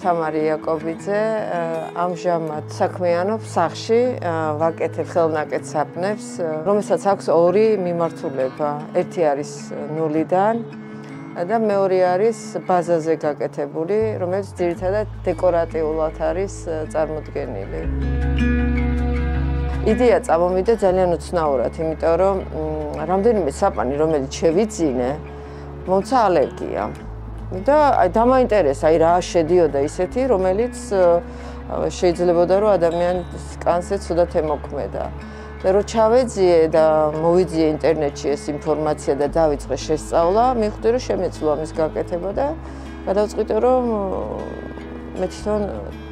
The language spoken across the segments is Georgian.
თამარი იაკობიძე, ამჟამად საქმიანობ სახლში, ვაკეთებ ხელნაკეთ საპნებს, რომელსაც აქვს ორი მიმართულება. ერთი არის ნულიდან და მეორე არის ბაზაზე გაკეთებული, რომელიც ძირითადად დეკორატიულად არის წარმოდგენილი. იდეა წამოვიდა ძალიან უცნაურად, იმიტომ რომ რამდენიმე საპანი, რომელიც შევიძინე, მომცა ალერგია. და დამაინტერესა, რა შედიოდა ისეთი, რომელიც შეიძლებოდა რომ ადამიანის კანზე ცუდად ემოქმედა. და რო ჩავეძიე და მოვიძიე ინტერნეტში ეს ინფორმაცია და დავიწყე შესწავლა, მივხვდი რომ შემეძლო ამის გაკეთება და გადავწყვიტე რომ მე თვითონ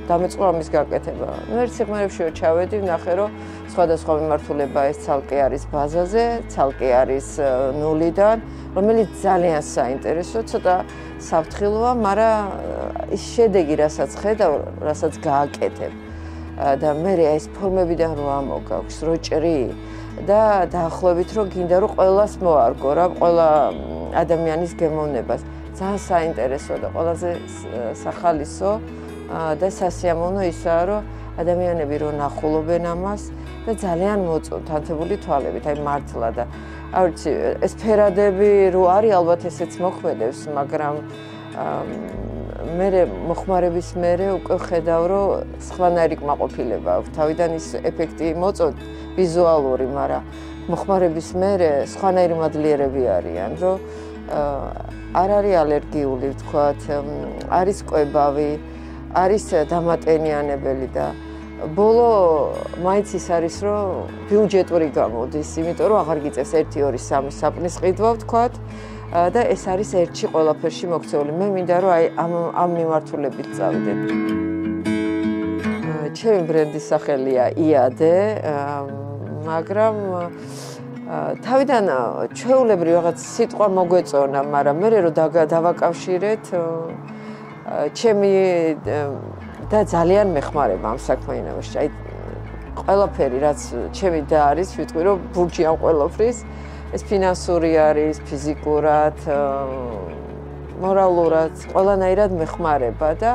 დამეწყო ამის გაკეთება. ერთ სიღრმეებში რო ჩავედი, ვნახე რომ სხვადასხვა მიმართულება ეს ცალკე არის ბაზაზე, ცალკე არის ნულიდან, რომელიც ძალიან საინტერესო, ცოტა საფრთხილოა, მაგრამ ის შედეგი, რასაც ხედავ, რასაც გააკეთებ და მე ეს ფორმებიდან რო ამოგაქვს, რო ჭრი და დაახლოებით რო გინდა რომ ყველას მოარგო რა, ყველა ადამიანის გემოვნებას. ძალიან საინტერესოა და ყველაზე სახალისო და სასიამოვნო ისაა, რომ ადამიანები რო ნახულობენ ამას და ძალიან მოწონთ ანთებული თვალებით, აი მართლა და არ ვიცი, ეს ფერადები რო არის, ალბათ ესეც მოქმედებს, მაგრამ მე მოხმარების მერე უკვე ხედავ, რომ სხვანაირი კმაყოფილება აქვს. თავიდან ის ეფექტი მოწონთ ვიზუალური, მაგრამ მოხმარების მერე სხვანაირი მადლიერები არიან, რომ არ არის ალერგიული, ვთქვათ, არის კვებავი, არის დამატენიანებელი და ბოლო მაინც ის არის, რომ ბიუჯეტური გამოდის, იმიტომ რომ აღარ გიწევს 1-2-3 საპნის ყიდვა, ვთქვათ, და ეს არის ერთში ყველაფერში მოქცეული. მე მინდა რომ აი ამ მიმართულებით წავიდეთ. ჩემი ბრენდის სახელია იადე, მაგრამ თავიდან ჩვეულებრივ რაღაც სიტყვა მოგვეწონა, მაგრამ მე რო დავაკავშირეთ ჩემი და ძალიან მეხმარება ამ საქმიანობაში. აი ყველაფერი რაც ჩემი და არის, ვიტყვი რომ ბურჯი ამ ყველაფრის, ეს ფინანსური არის, ფიზიკურად, მორალურად, ყველანაირად მეხმარება და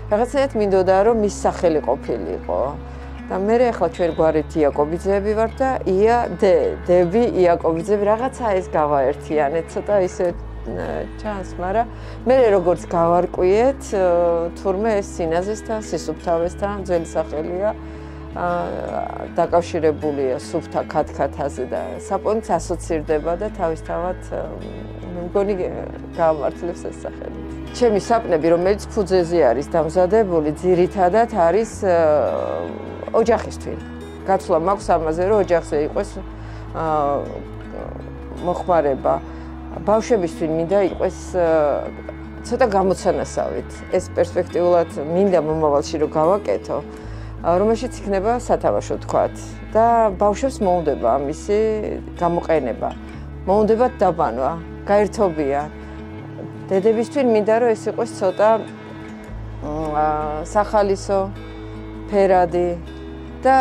რაღაცნაირად მინდოდა რომ მის სახელი ყოფილიყო. და მე ახლა ჩვენ გვარით იაკობიძეები ვარ და დები იაკობიძეები რაღაცა ეს გავაერთიანეთ, ცოტა ისე ჩანს, მაგრამ მე როგორც გავარკვიეთ, თურმე ეს სინაზესთან, სისუფთავესთან ძველი სახელია დაკავშირებულია სუფთა ქათქათაზე და საპონიც ასოცირდება და თავისთავად მგონი გამართლებს ეს სახელი. ჩემი საპნები, რომელიც ფუძეზე არის დამზადებული, ძირითადად არის ოჯახისთვის. გაცვლა მაქვს ამაზე, რომ ოჯახზე იყოს მოხმარება. ბავშვებისთვის მინდა იყოს ცოტა გამოცანასავით. ეს პერსპექტიულად მინდა მომავალში რომ გავაკეთო, რომელშიც იქნება სათამაშო თქვათ და ბავშვებს მოუნდება ამისი გამოყენება. მოუნდებათ დაბანვა, გაერთობია. დედებისთვის მინდა რომ ეს იყოს ცოტა სახალისო, ფერადი და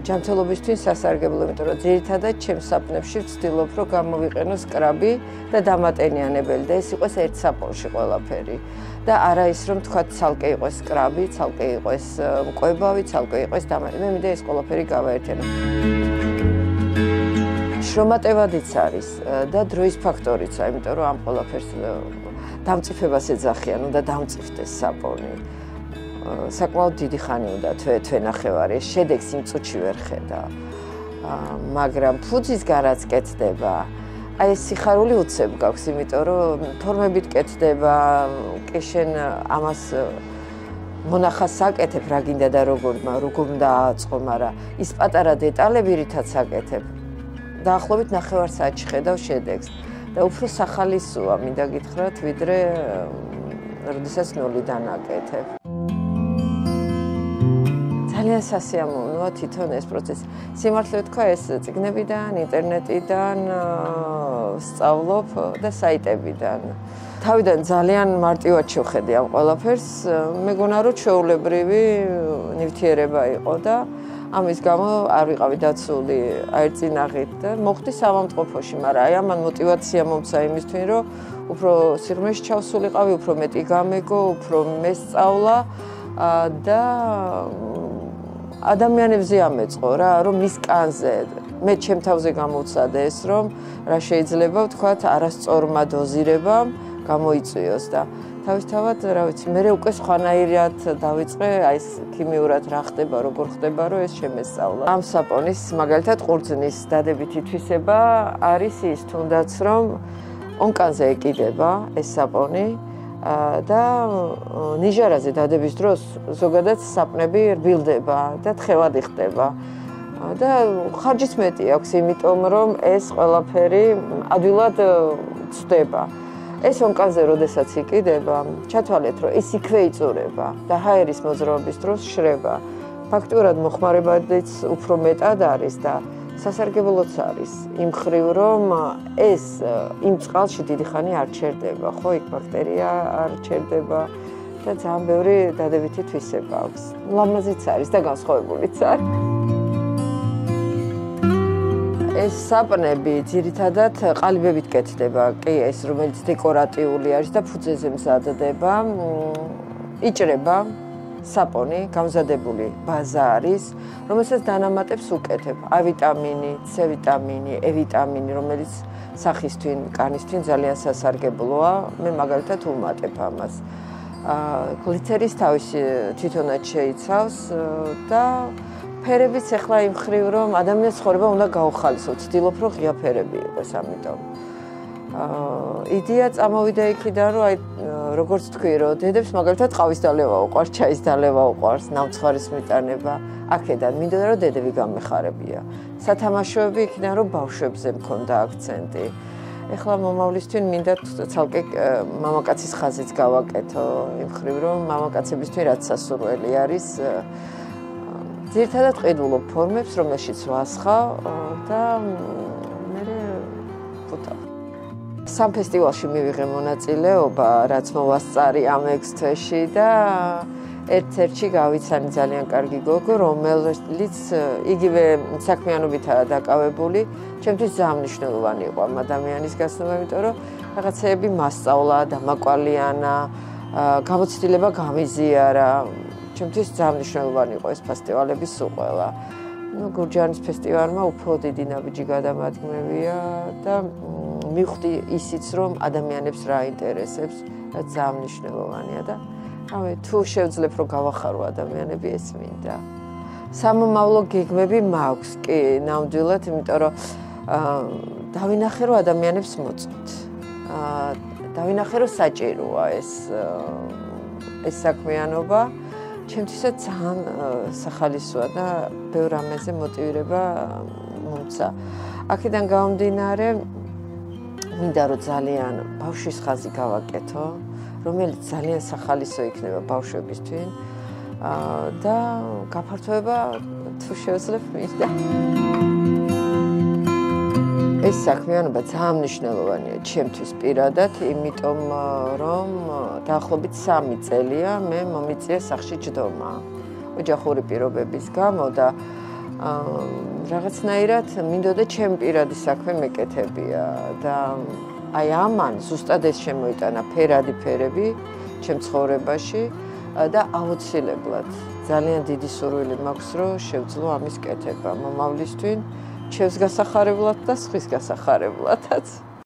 ჯანმრთელობისთვის სასარგებლო, იმიტომ რომ ძირითადად ჩემს საპნებში ვცდილობ რომ გამოვიყენოს კრაბი და დამატენიანებელი და ეს იყოს ერთ საპონში ყველაფერი. და არა ის რომ თქვათ ცალკე იყოს კრაბი, ცალკე იყოს მკვებავი, ცალკე იყოს დამატენიანი. მე მინდა ეს ყველაფერი გავაერთიანო. შრომატევადიც არის და დროის ფაქტორიც, იმიტომ რომ ამ ყველაფერს დამწიფებას ეძახიან, უნდა დამწიფდეს საპონი. საკმაოდ დიდი ხანი უნდა თვე-ნახევარი, შედეგს იმ წუთში ვერ ხედა. მაგრამ ფუძისგან რაც კეთდება, აი ეს სიხარული უცებ გაქვს, იმიტომ რომ ფორმებით კეთდება, კი შენ ამას მონახას საკეთებ, რა გინდა და როგორ უნდა აწყო, მაგრამ ის პატარა დეტალები რითაც აკეთებ, დაახლოებით 9 საათში ხედავ შედეგს და უფრო სახალისოა, მინდა გითხრათ, ვიდრე როდესაც ნულიდან აკეთებ. ძალიან სასიამოვნოა თვითონ ეს პროცესი. სიმართლე ვთქვა, ეს წიგნებიდან, ინტერნეტიდან სწავლობ და საიტებიდან. თავიდან ძალიან მარტივად შევხედე ამ ყველაფერს. მეგონა რომ ჩვეულებრივი ნივთიერება იყო და ამის გამო არ ვიყავი დაცული აერწინაღით და მოხდი სამამტყოფოში, მაგრამ აი ამან мотиваცია მომცა იმისთვის, რომ უფრო სიღრმეში ჩავსულიყავი, უფრო მეტი გამეგო, უფრო მესწავლა და ადამიანებზე ამეწყო რა, რომ მის კანზე მე ჩემ თავზე გამოვცადე ეს, რომ რა შეიძლება ვთქვათ, არასწორმა დოზირებამ გამოიწვიოს და თავისთავად, რა ვიცი, მე უკვე სხვანაირად დავიწყე, აი ეს ქიმიურად რა ხდება, როგორ ხდება, რომ ეს შემესწავლა. ამ საპონის მაგალითად ყურძნის დადებითი თვისება არის ის, თუნდაც რომ ონკანზე ეკიდება ეს საპონი და ნიჟარაზე დადების დროს ზოგადად საპნები რბილდება და თხევადი ხდება. და ხარჯიც მეტი აქვს, იმიტომ რომ ეს ყველაფერი ადვილად ცვდება. ეს ონკანზე როდესაც იკიდება, ჩათვალეთ, რომ ის იქვე იწურება და ჰაერის მოძრაობის დროს შრება. ფაქტურად მოხმარებადიც უფრო მეტად არის და სასარგებლოც არის. იმ ხრივ, რომ ეს იმ წყალში დიდი ხანი არ ჩერდება, ხო, იქ ბაქტერია არ ჩერდება და ძალიან ბევრი დადებითი თვისება აქვს. ლამაზიც არის და განსხვავებულიც არის. ეს საპნები ძირითადად ყალიბებით კეთდება, კი, ეს რომელიც დეკორატიული არის და ფუძეზე მზადდება, იჭრება საპონი, გამზადებული ბაზა არის, რომელსაც დანამატებს უკეთებ A ვიტამინი, C ვიტამინი, E ვიტამინი, რომელიც სახისთვին, კანისთვინ ძალიან სასარგებლოა, მე მაგალითად ვუმატებ ამას. გლიცერის თავისი თვითონაც შეიცავს და ფერებიც ახლა იმ ხრივ, რომ ადამიანის ცხოვრება უნდა გაუხალისო, ვცდილობ, რომ ღია ფერები იყოს, ამიტომ. იდეა წამოვიდა იქიდან, რომ აი როგორც თქვი, რომ დედებს მაგალითად ყავის დალევა უყვარს, ჩაის დალევა უყვარს, ნამცხვარის მიტანება, აქედან მინდოდა რომ დედები გამეხარებია. სათამაშოები იქიდან რომ ბავშვებზე მქონდა აქცენტი. ეხლა მომავლისთვის მინდა ცალკე მამაკაცის ხაზიც გავაკეთო, იმ ხრივ, რომ მამაკაცებისთვის რაც სასურველი არის, ძირითადად ყიდულობ ფორმებს, რომელშიც ვასხავ და მე ვუთავ. სამ ფესტივალში მივიღე მონაწილეობა, რაც მოვასწარი ამ 6 თვეში და ერთ-ერთში გავიცანი ძალიან კარგი გოგო, რომელიც იგივე საქმიანობითაა დაკავებული, ჩემთვის ძალიან მნიშვნელოვანი იყო ამ ადამიანის გაცნობა, იმიტომ რომ რაღაცეები მასწავლა, დამაკვალიანა, გამოცდილება გამიზიარა. ჩემთვის ძალიან მნიშვნელოვანი იყო ეს ფესტივალების უყველა. გურჯაანის ფესტივალმა უფრო დიდი ნაბიჯი გადამადგმებია და მივხვდი ისიც, რომ ადამიანებს რა აინტერესებს, რაც ძალიან მნიშვნელოვანია და რავი, თუ შევძლებ, რომ გავახარო ადამიანები, ეს მინდა. სამომავლო გეგმები მაქვს, კი, ნამდვილად, იმიტომ რომ დავინახე, რომ ადამიანებს მოწვით. დავინახე, რომ საჭიროა ეს საქმიანობა. ჩემთვისაც ძალიან სახალისოა და ბევრ რამეზე მოტივირება მომცა. აქედან გამომდინარე, მინდა რომ ძალიან ბავშვის ხაზი გავაკეთო, რომელიც ძალიან სახალისო იქნება ბავშვებისთვის და გაფართოება თუ შევძლებ მინდა. ეს საქმიანობა ძალიან მნიშვნელოვანია ჩემთვის პირადად, იმიტომ რომ დაახლოებით 3 წელია მე მომიწია სახლში ჯდომა. ოჯახური პირობების გამო და რაღაცნაირად მინდოდა ჩემი პირადი საქმე მეკეთებია და აი ამან ზუსტად ეს შემოიტანა ფერადი ფერები ჩემ ცხოვრებაში და აუცილებლად ძალიან დიდი სურვილი მაქვს, რომ შევძლო ამის კეთება მომავლისთვის, ჩემს გასახარებლად და სხვის გასახარებლადაც.